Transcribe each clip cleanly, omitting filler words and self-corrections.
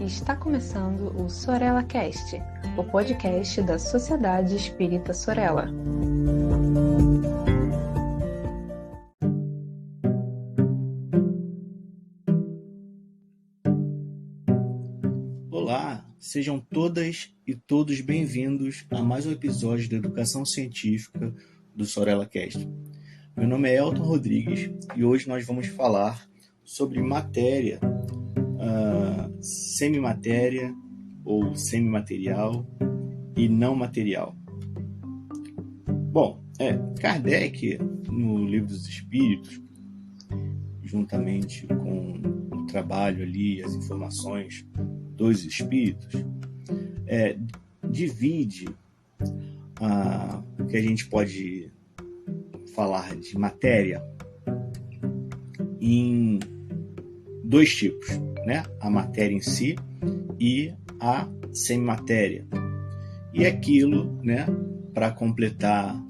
Está começando o Sorella Cast, o podcast da Sociedade Espírita Sorella. Olá, sejam todas e todos bem-vindos a mais um episódio da Educação Científica do Sorella Cast. Meu nome é Elton Rodrigues e hoje nós vamos falar sobre matéria, semimatéria ou semimaterial e não material. Bom, Kardec, no Livro dos Espíritos, juntamente com o trabalho ali, as informações dos espíritos, divide o que a gente pode falar de matéria em dois tipos, né? A matéria em si e a semimatéria. E aquilo, né, para completar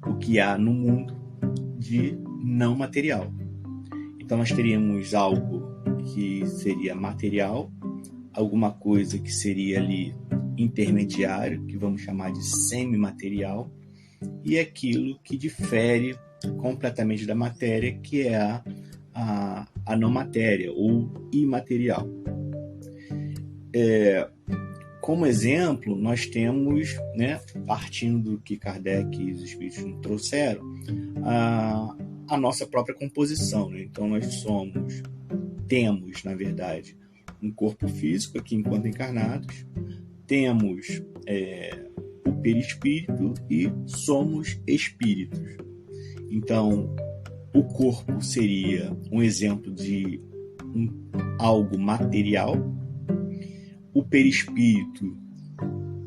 o que há no mundo de não material. Então nós teríamos algo que seria material, alguma coisa que seria ali intermediário, que vamos chamar de semimaterial, e aquilo que difere completamente da matéria, que é a não matéria ou imaterial. Como exemplo, nós temos, né, partindo do que Kardec e os Espíritos nos trouxeram, a nossa própria composição, né? Então nós temos, na verdade, um corpo físico aqui enquanto encarnados, temos o perispírito e somos espíritos. Então, o corpo seria um exemplo de algo material, o perispírito,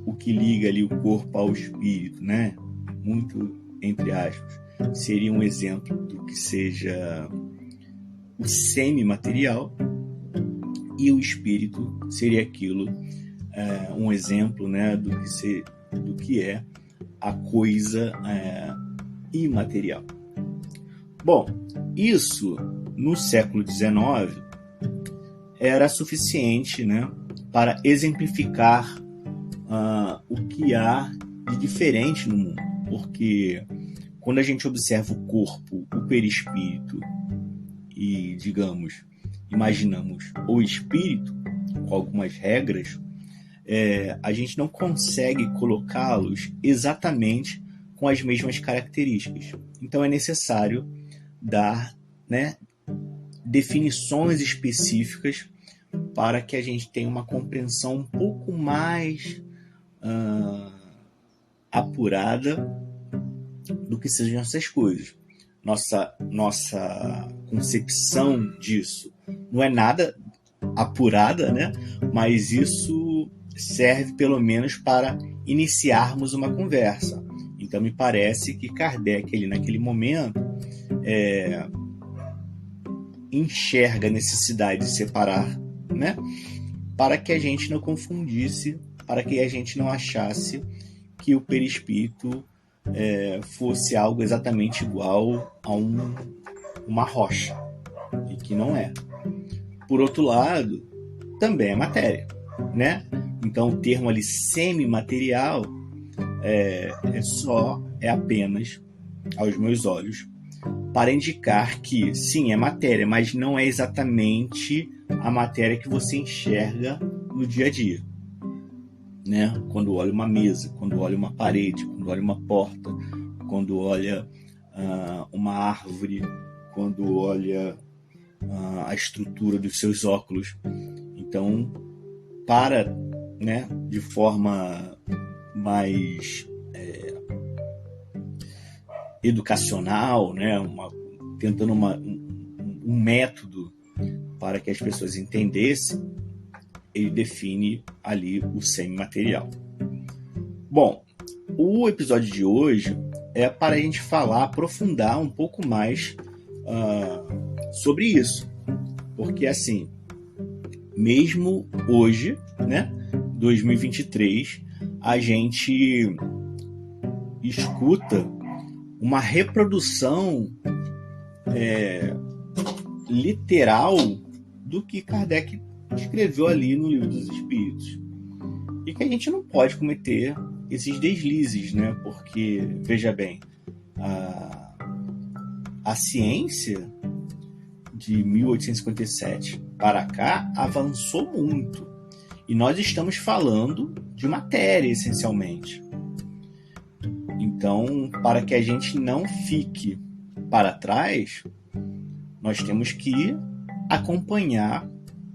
o que liga ali o corpo ao espírito, né? Muito entre aspas, seria um exemplo do que seja o semimaterial, e o espírito seria aquilo, um exemplo, né, do que é a coisa imaterial. Bom, isso no século XIX era suficiente, né, para exemplificar o que há de diferente no mundo, porque quando a gente observa o corpo, o perispírito e, imaginamos o espírito com algumas regras, a gente não consegue colocá-los exatamente com as mesmas características. Então é necessário dar, né, definições específicas para que a gente tenha uma compreensão um pouco mais apurada do que sejam essas coisas. Nossa concepção disso não é nada apurada, né? Mas isso serve pelo menos para iniciarmos uma conversa. Então me parece que Kardec, ele, naquele momento, enxerga a necessidade de separar, né? Para que a gente não confundisse, para que a gente não achasse que o perispírito fosse algo exatamente igual a uma rocha, e que não é. Por outro lado, também é matéria, né? Então o termo ali semimaterial é apenas, aos meus olhos, para indicar que sim, é matéria, mas não é exatamente a matéria que você enxerga no dia a dia, né? Quando olha uma mesa, quando olha uma parede, quando olha uma porta, quando olha uma árvore, quando olha a estrutura dos seus óculos. Então, né, de forma mais educacional, né, tentando um método para que as pessoas entendessem, ele define ali o semimaterial. Bom, o episódio de hoje é para a gente aprofundar um pouco mais sobre isso. Porque, assim, mesmo hoje, né, 2023, a gente escuta uma reprodução literal do que Kardec escreveu ali no Livro dos Espíritos. E que a gente não pode cometer esses deslizes, né? Porque, veja bem, a ciência de 1857 para cá avançou muito. E nós estamos falando de matéria, essencialmente. Então, para que a gente não fique para trás, nós temos que acompanhar,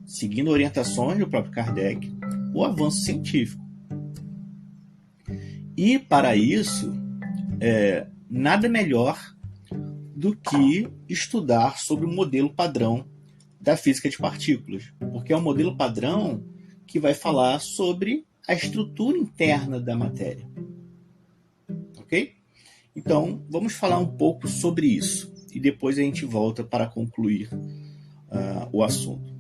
seguindo orientações do próprio Kardec, o avanço científico. E, para isso, nada melhor do que estudar sobre o modelo padrão da física de partículas, porque é o modelo padrão que vai falar sobre a estrutura interna da matéria. Ok? Então, vamos falar um pouco sobre isso e depois a gente volta para concluir o assunto.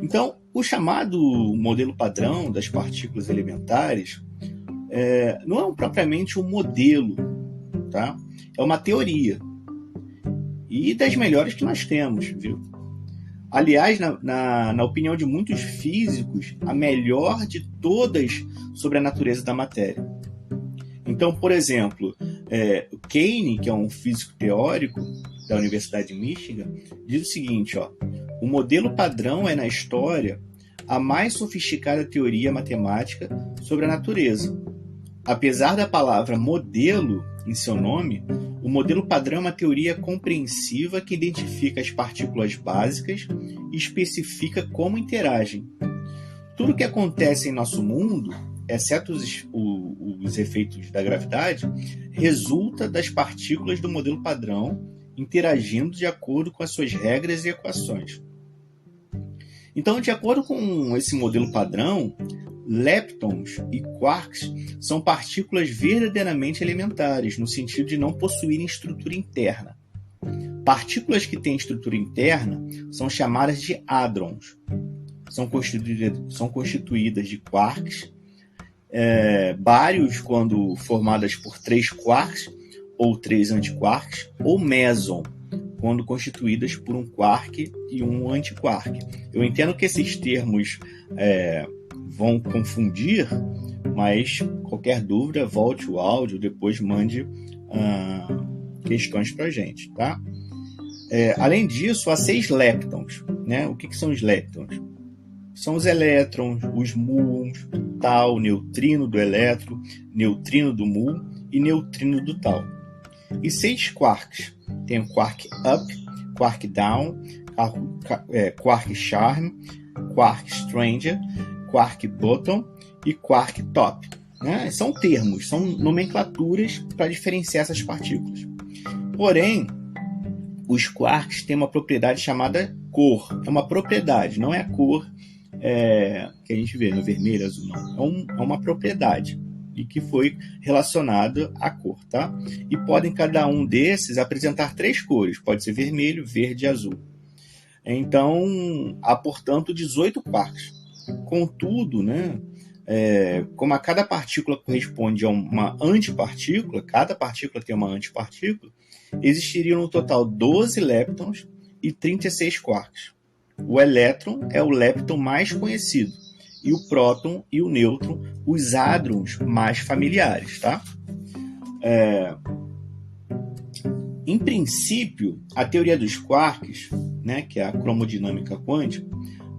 Então, o chamado modelo padrão das partículas elementares não é propriamente um modelo, tá? É uma teoria. E das melhores que nós temos, viu? Aliás, na opinião de muitos físicos, a melhor de todas sobre a natureza da matéria. Então, por exemplo, Kane, que é um físico teórico da Universidade de Michigan, diz o seguinte, o modelo padrão é, na história, a mais sofisticada teoria matemática sobre a natureza. Apesar da palavra modelo em seu nome, o modelo padrão é uma teoria compreensiva que identifica as partículas básicas e especifica como interagem. Tudo o que acontece em nosso mundo, exceto os efeitos da gravidade, resulta das partículas do modelo padrão interagindo de acordo com as suas regras e equações. Então, de acordo com esse modelo padrão, leptons e quarks são partículas verdadeiramente elementares, no sentido de não possuírem estrutura interna. Partículas que têm estrutura interna são chamadas de hadrons. São constituídas de quarks, bários quando formadas por 3 quarks ou 3 antiquarks, ou meson, quando constituídas por um quark e um antiquark. Eu entendo que esses termos vão confundir, mas qualquer dúvida, volte o áudio, depois mande questões para a gente, tá? Além disso, há 6 leptons, né? O que são os leptons? São os elétrons, os muons, tal, neutrino do elétron, neutrino do muon e neutrino do tal. E 6 quarks. Tem o quark up, quark down, quark charm, quark stranger, quark bottom e quark top. Né? São termos, são nomenclaturas para diferenciar essas partículas. Porém, os quarks têm uma propriedade chamada cor. É uma propriedade, não é a cor que a gente vê no vermelho, azul, não. É uma propriedade e que foi relacionada à cor, tá? E podem cada um desses apresentar 3 cores, pode ser vermelho, verde e azul. Então, há, portanto, 18 quarks. Contudo, né, como a cada partícula corresponde a uma antipartícula, cada partícula tem uma antipartícula, existiriam no total 12 leptons e 36 quarks. O elétron é o lepton mais conhecido, e o próton e o nêutron, os hadrons mais familiares, tá? Em princípio, a teoria dos quarks, né, que é a cromodinâmica quântica,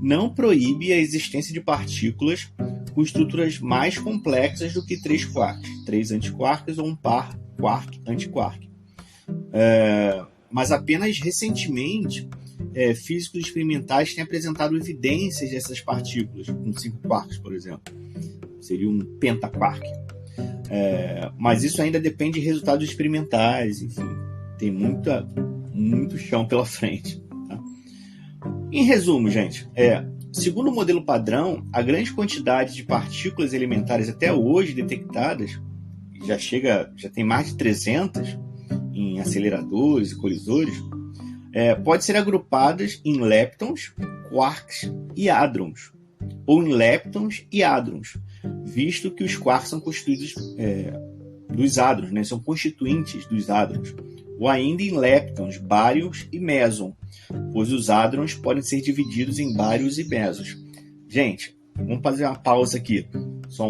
não proíbe a existência de partículas com estruturas mais complexas do que 3 quarks, 3 antiquarks ou um par quark-antiquark. Mas apenas recentemente, físicos experimentais têm apresentado evidências dessas partículas, com 5 quarks, por exemplo. Seria um pentaquark. Mas isso ainda depende de resultados experimentais, enfim. Tem muito chão pela frente. Tá? Em resumo, gente, segundo o modelo padrão, a grande quantidade de partículas elementares até hoje detectadas, já tem mais de 300 em aceleradores e colisores, pode ser agrupadas em leptons, quarks e hadrons, ou em leptons e hadrons, visto que os quarks são constituídos dos hadrons, né? São constituintes dos hadrons. ou ainda em leptons, bárions e mesons, pois os hadrons podem ser divididos em bários e mesos. Gente, vamos fazer uma pausa aqui, só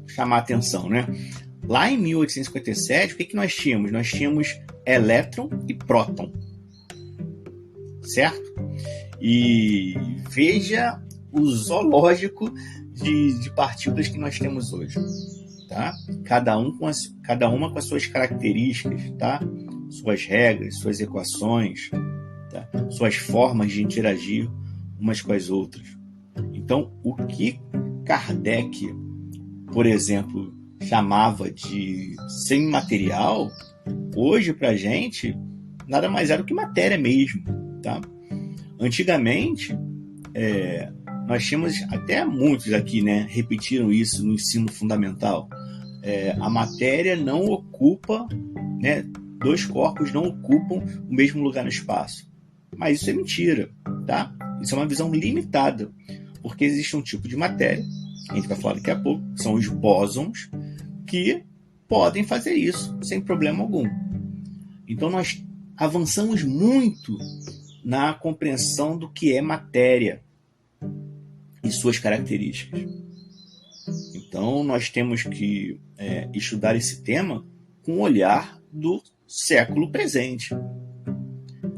chamar a atenção, né? Lá em 1857, o que nós tínhamos? Nós tínhamos elétron e próton, certo? E veja o zoológico de partículas que nós temos hoje, tá? Cada uma com as suas características, tá? Suas regras, suas equações, tá? Suas formas de interagir umas com as outras. Então, o que Kardec, por exemplo, chamava de semimaterial, hoje pra gente nada mais era do que matéria mesmo, tá? Antigamente, nós tínhamos, até muitos aqui, né, repetiram isso no ensino fundamental, a matéria não ocupa, né, dois corpos não ocupam o mesmo lugar no espaço. Mas isso é mentira, tá? Isso é uma visão limitada, porque existe um tipo de matéria, a gente vai falar daqui a pouco, que são os bósons, que podem fazer isso sem problema algum. Então nós avançamos muito na compreensão do que é matéria e suas características. Então nós temos que estudar esse tema com o olhar do século presente.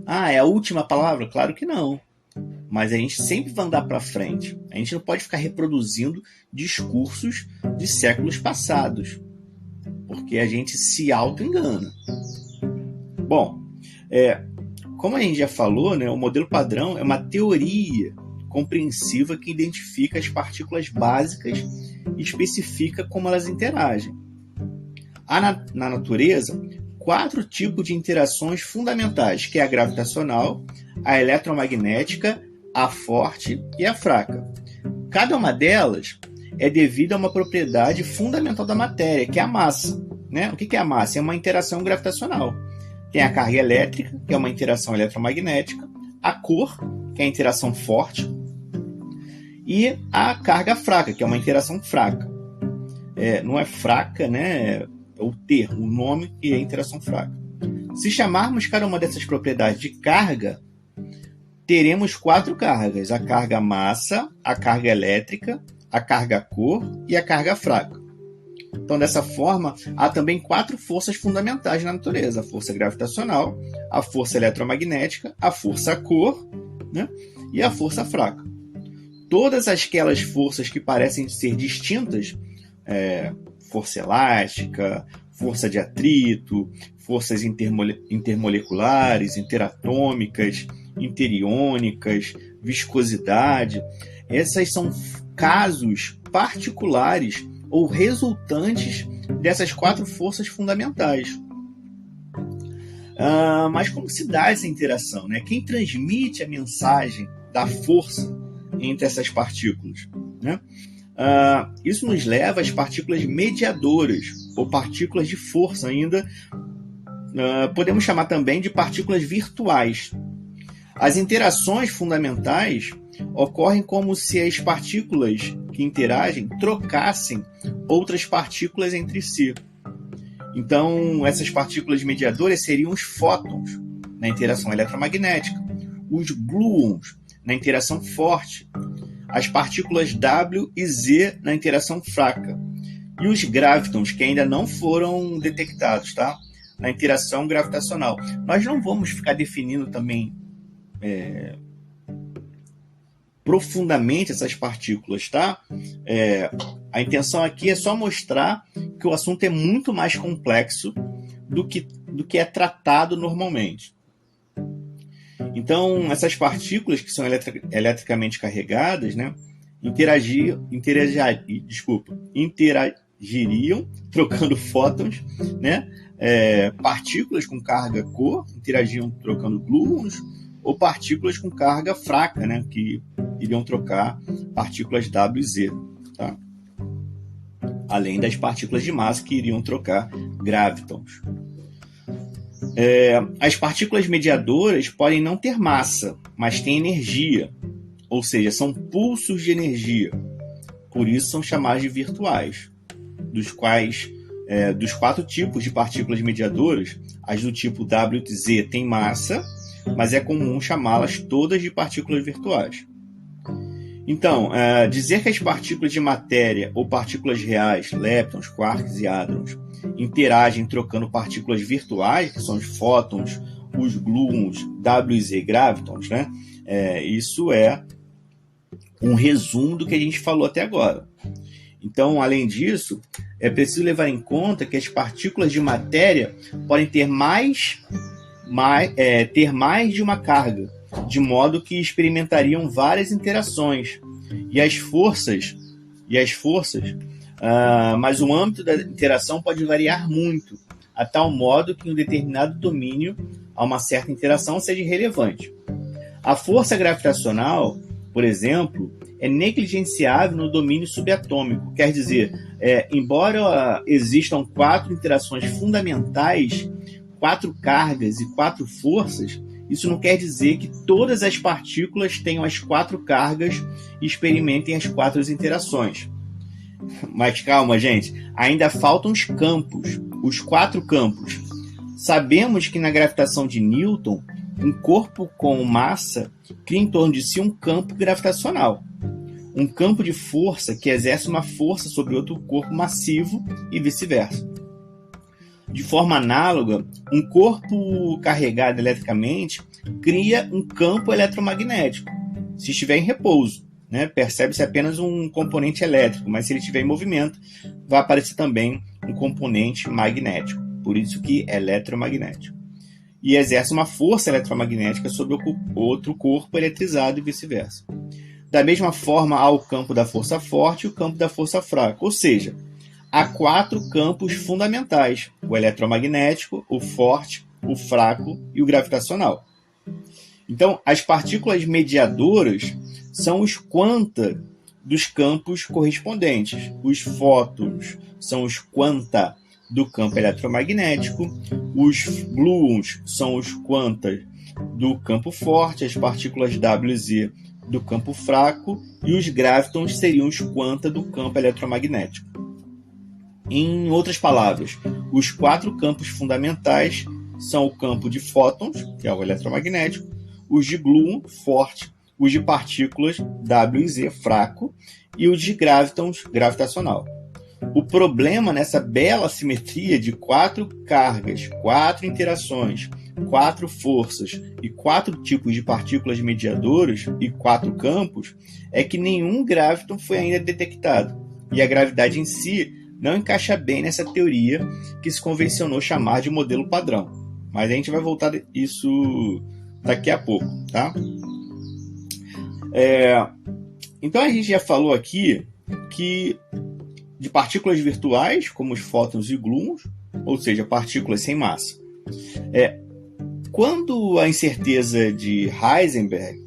É a última palavra? Claro que não. Mas a gente sempre vai andar para frente. A gente não pode ficar reproduzindo discursos de séculos passados, porque a gente se auto-engana. Bom, como a gente já falou, né, o modelo padrão é uma teoria compreensiva que identifica as partículas básicas e especifica como elas interagem. Há na natureza 4 tipos de interações fundamentais, que é a gravitacional, a eletromagnética, a forte e a fraca. Cada uma delas é devida a uma propriedade fundamental da matéria, que é a massa, né? O que é a massa? É uma interação gravitacional. Tem a carga elétrica, que é uma interação eletromagnética, a cor, que é a interação forte, e a carga fraca, que é uma interação fraca. Não é fraca, né? É o termo, o nome, que é a interação fraca. Se chamarmos cada uma dessas propriedades de carga, teremos 4 cargas: a carga massa, a carga elétrica, a carga cor e a carga fraca. Então, dessa forma, há também 4 forças fundamentais na natureza: a força gravitacional, a força eletromagnética, a força cor, né, e a força fraca. Todas aquelas forças que parecem ser distintas, força elástica, força de atrito, forças intermoleculares, interatômicas, interiônicas, viscosidade, essas são casos particulares ou resultantes dessas 4 forças fundamentais. Mas como se dá essa interação, né? Quem transmite a mensagem da força entre essas partículas, né? Isso nos leva às partículas mediadoras, ou partículas de força ainda, podemos chamar também de partículas virtuais. As interações fundamentais ocorrem como se as partículas que interagem trocassem outras partículas entre si. Então, essas partículas mediadoras seriam os fótons na interação eletromagnética, os gluons na interação forte, as partículas W e Z na interação fraca, e os gravitons, que ainda não foram detectados, tá? Na interação gravitacional. Nós não vamos ficar definindo também profundamente essas partículas, tá? A intenção aqui é só mostrar que o assunto é muito mais complexo do que é tratado normalmente. Então, essas partículas que são eletricamente carregadas, né, interagiriam trocando fótons, né? Partículas com carga cor interagiam trocando gluons, ou partículas com carga fraca, né, que iriam trocar partículas W e Z, tá? Além das partículas de massa que iriam trocar gravitons. As partículas mediadoras podem não ter massa, mas têm energia, ou seja, são pulsos de energia. Por isso são chamadas de virtuais, dos quais dos 4 tipos de partículas mediadoras, as do tipo WZ têm massa, mas é comum chamá-las todas de partículas virtuais. Então, dizer que as partículas de matéria ou partículas reais, leptons, quarks e hadrons, interagem trocando partículas virtuais, que são os fótons, os gluons, WZ e gravitons, né? Isso é um resumo do que a gente falou até agora. Então, além disso, é preciso levar em conta que as partículas de matéria podem ter mais de uma carga, de modo que experimentariam várias interações. E as forças, mas o âmbito da interação pode variar muito, a tal modo que em um determinado domínio a uma certa interação seja relevante. A força gravitacional, por exemplo, é negligenciável no domínio subatômico. Quer dizer, embora existam 4 interações fundamentais, 4 cargas e 4 forças, isso não quer dizer que todas as partículas tenham as 4 cargas e experimentem as 4 interações. Mas calma, gente, ainda faltam os campos, os 4 campos. Sabemos que na gravitação de Newton, um corpo com massa cria em torno de si um campo gravitacional. Um campo de força que exerce uma força sobre outro corpo massivo e vice-versa. De forma análoga, um corpo carregado eletricamente cria um campo eletromagnético, se estiver em repouso, né? Percebe-se apenas um componente elétrico, mas se ele estiver em movimento, vai aparecer também um componente magnético, por isso que é eletromagnético. E exerce uma força eletromagnética sobre outro corpo eletrizado e vice-versa. Da mesma forma, há o campo da força forte e o campo da força fraca, ou seja, há 4 campos fundamentais: o eletromagnético, o forte, o fraco e o gravitacional. Então, as partículas mediadoras são os quanta dos campos correspondentes. Os fótons são os quanta do campo eletromagnético, os gluons são os quanta do campo forte, as partículas WZ do campo fraco e os gravitons seriam os quanta do campo eletromagnético. Em outras palavras, os 4 campos fundamentais são o campo de fótons, que é o eletromagnético, os de gluon, forte, os de partículas WZ, fraco, e os de gravitons, gravitacional. O problema nessa bela simetria de 4 cargas, 4 interações, 4 forças e 4 tipos de partículas mediadoras e 4 campos é que nenhum graviton foi ainda detectado, e a gravidade em si não encaixa bem nessa teoria que se convencionou chamar de modelo padrão. Mas a gente vai voltar isso daqui a pouco, tá? Então a gente já falou aqui que de partículas virtuais, como os fótons e gluons, ou seja, partículas sem massa. Quando a incerteza de Heisenberg,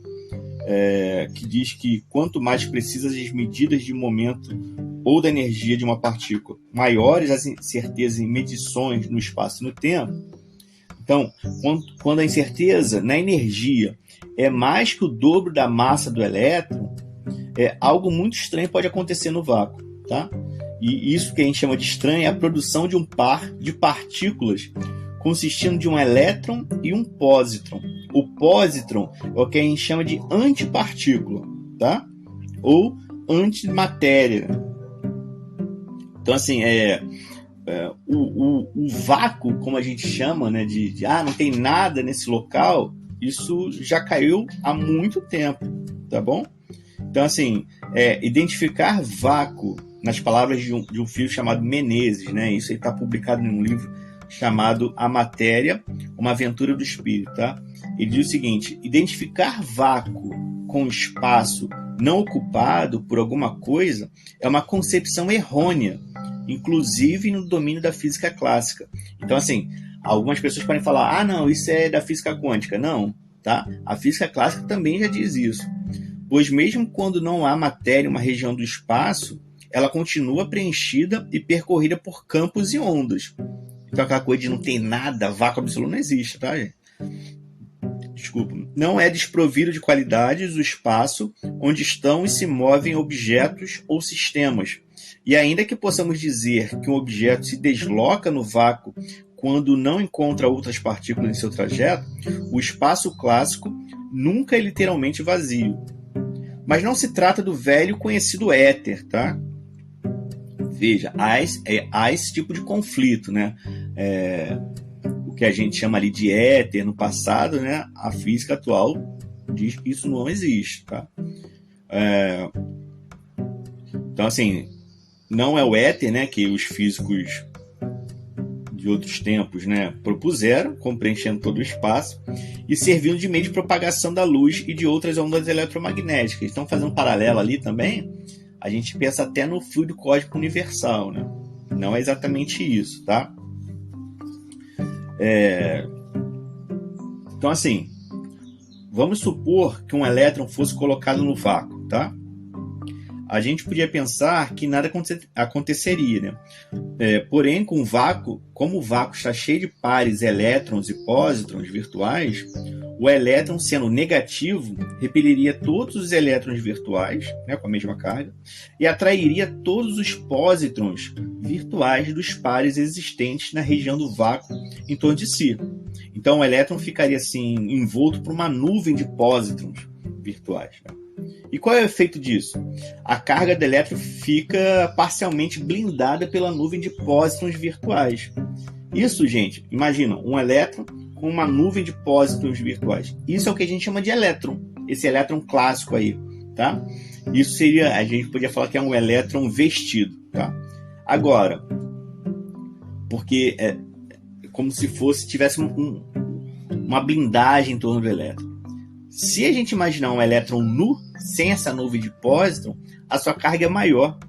que diz que quanto mais precisas as medidas de momento ou da energia de uma partícula, maiores as incertezas em medições no espaço e no tempo. Então, quando a incerteza na energia é mais que o dobro da massa do elétron, algo muito estranho pode acontecer no vácuo, tá? E isso que a gente chama de estranho é a produção de um par de partículas consistindo de um elétron e um pósitron. O pósitron é o que a gente chama de antipartícula, tá? Ou antimatéria. Então, assim, o vácuo, como a gente chama, né, não tem nada nesse local, isso já caiu há muito tempo, tá bom? Então, assim, identificar vácuo, nas palavras de um filho chamado Menezes, né? Isso está publicado em um livro chamado A Matéria, uma aventura do espírito, tá? Ele diz o seguinte: identificar vácuo com espaço não ocupado por alguma coisa é uma concepção errônea, inclusive no domínio da física clássica. Então, assim, algumas pessoas podem falar, não, isso é da física quântica. Não, tá? A física clássica também já diz isso. Pois mesmo quando não há matéria em uma região do espaço, ela continua preenchida e percorrida por campos e ondas. Então aquela coisa de não ter nada, vácuo absoluto, não existe, tá, gente? não é desprovido de qualidades o espaço onde estão e se movem objetos ou sistemas. E ainda que possamos dizer que um objeto se desloca no vácuo quando não encontra outras partículas em seu trajeto, o espaço clássico nunca é literalmente vazio. Mas não se trata do velho conhecido éter, tá? Veja, há esse tipo de conflito, né? O que a gente chama ali de éter no passado, né? A física atual diz que isso não existe, tá? Então, assim, não é o éter, né, que os físicos de outros tempos, né, propuseram, preenchendo todo o espaço e servindo de meio de propagação da luz e de outras ondas eletromagnéticas. Estão fazendo um paralelo ali também. A gente pensa até no fluido cósmico universal, né? Não é exatamente isso, tá? Então, assim, vamos supor que um elétron fosse colocado no vácuo, tá? A gente podia pensar que nada aconteceria, né? Porém, como o vácuo está cheio de pares elétrons e pósitrons virtuais, o elétron, sendo negativo, repeliria todos os elétrons virtuais, né, com a mesma carga, e atrairia todos os pósitrons virtuais dos pares existentes na região do vácuo em torno de si. Então, o elétron ficaria assim envolto por uma nuvem de pósitrons virtuais, né? E qual é o efeito disso? A carga do elétron fica parcialmente blindada pela nuvem de pósitrons virtuais. Isso, gente, imagina, um elétron com uma nuvem de pósitrons virtuais. Isso é o que a gente chama de elétron, esse elétron clássico aí, tá? Isso seria, a gente podia falar que é um elétron vestido, tá? Agora, porque é como se tivesse uma blindagem em torno do elétron. Se a gente imaginar um elétron nu, sem essa nuvem de pósitron, a sua carga é maior,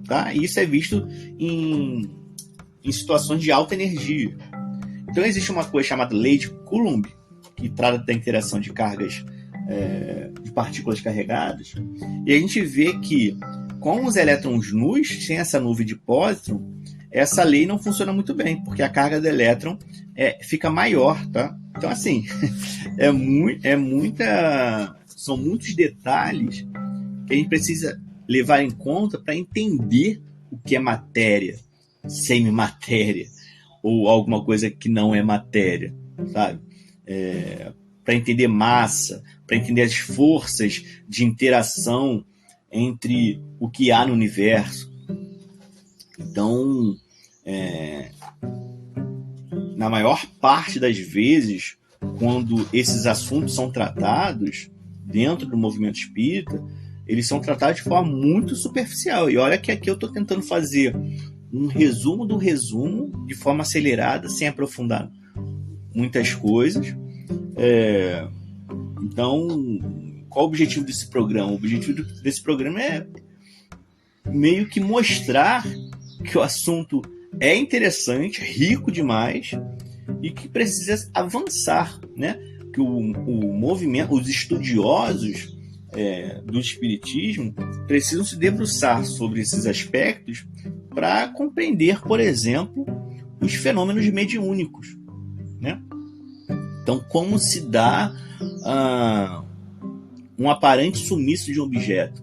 tá? E isso é visto em situações de alta energia. Então existe uma coisa chamada lei de Coulomb, que trata da interação de cargas de partículas carregadas, e a gente vê que com os elétrons nus, sem essa nuvem de pósitron, essa lei não funciona muito bem, porque a carga do elétron fica maior, tá? Então, assim, são muitos detalhes que a gente precisa levar em conta para entender o que é matéria, semimatéria, ou alguma coisa que não é matéria, sabe? Para entender massa, para entender as forças de interação entre o que há no universo. Então, na maior parte das vezes, quando esses assuntos são tratados dentro do movimento espírita, eles são tratados de forma muito superficial. E olha que aqui eu estou tentando fazer um resumo do resumo de forma acelerada, sem aprofundar muitas coisas. Então, qual o objetivo desse programa? O objetivo desse programa é meio que mostrar que o assunto é interessante, rico demais e que precisa avançar, né? Que o movimento, os estudiosos do espiritismo precisam se debruçar sobre esses aspectos para compreender, por exemplo, os fenômenos mediúnicos, né? Então, como se dá um aparente sumiço de um objeto?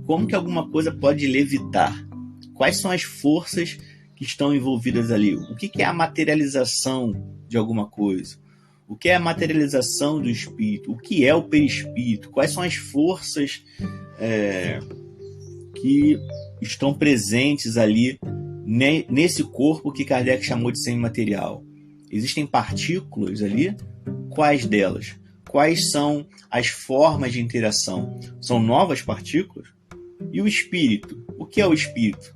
Como que alguma coisa pode levitar? Quais são as forças que estão envolvidas ali? O que é a materialização de alguma coisa? O que é a materialização do espírito? O que é o perispírito? Quais são as forças que estão presentes ali nesse corpo que Kardec chamou de semimaterial? Existem partículas ali? Quais delas? Quais são as formas de interação? São novas partículas? E o espírito? O que é o espírito?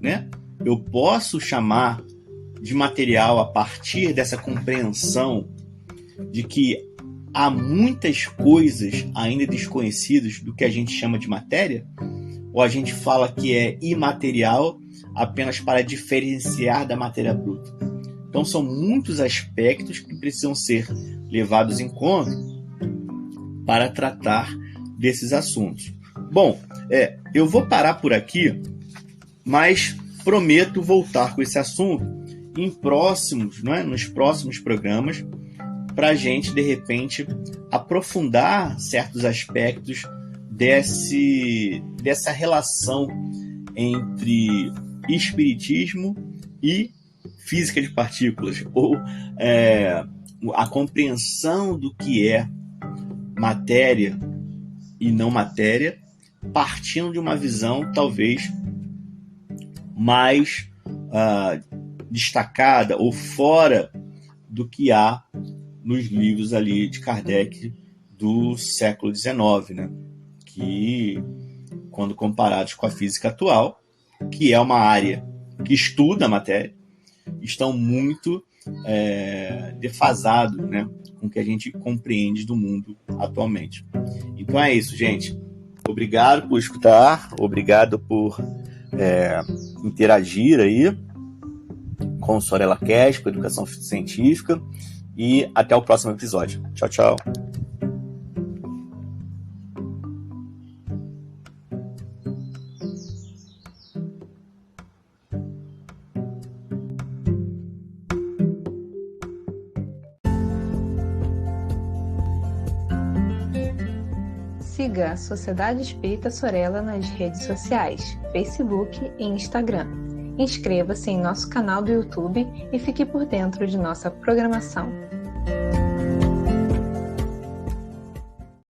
Né? Eu posso chamar de material a partir dessa compreensão de que há muitas coisas ainda desconhecidas do que a gente chama de matéria? Ou a gente fala que é imaterial apenas para diferenciar da matéria bruta? Então são muitos aspectos que precisam ser levados em conta para tratar desses assuntos. Bom, eu vou parar por aqui, mas prometo voltar com esse assunto nos próximos programas para a gente, de repente, aprofundar certos aspectos dessa relação entre espiritismo e física de partículas, ou a compreensão do que é matéria e não matéria, partindo de uma visão talvez mais destacada ou fora do que há nos livros ali de Kardec do século XIX, né? Que, quando comparados com a física atual, que é uma área que estuda a matéria, estão muito defasados, né, com o que a gente compreende do mundo atualmente. Então é isso, gente. Obrigado por escutar, obrigado por interagir aí com o Sorella Cast, com a educação científica, e até o próximo episódio. Tchau, tchau. Siga a Sociedade Espírita Sorella nas redes sociais, Facebook e Instagram. Inscreva-se em nosso canal do YouTube e fique por dentro de nossa programação.